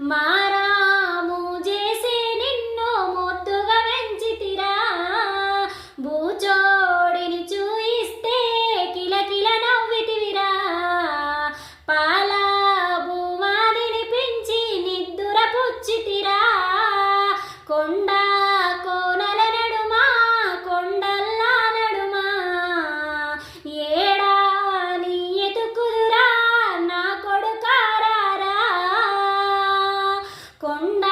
మారాము చేసి నిన్ను ముద్దుగా పెంచితిరా బూచోడిని చూయిస్తే కిలకిల నవ్వితివిరా పాల భూమాదిని పెంచి నిద్దుర పుచ్చితిరా కొండ కోనల నడుమా కొండల్లా నడుమా ఏడా నీ ఎతుకుదురా నా కొడుకారారా కొండ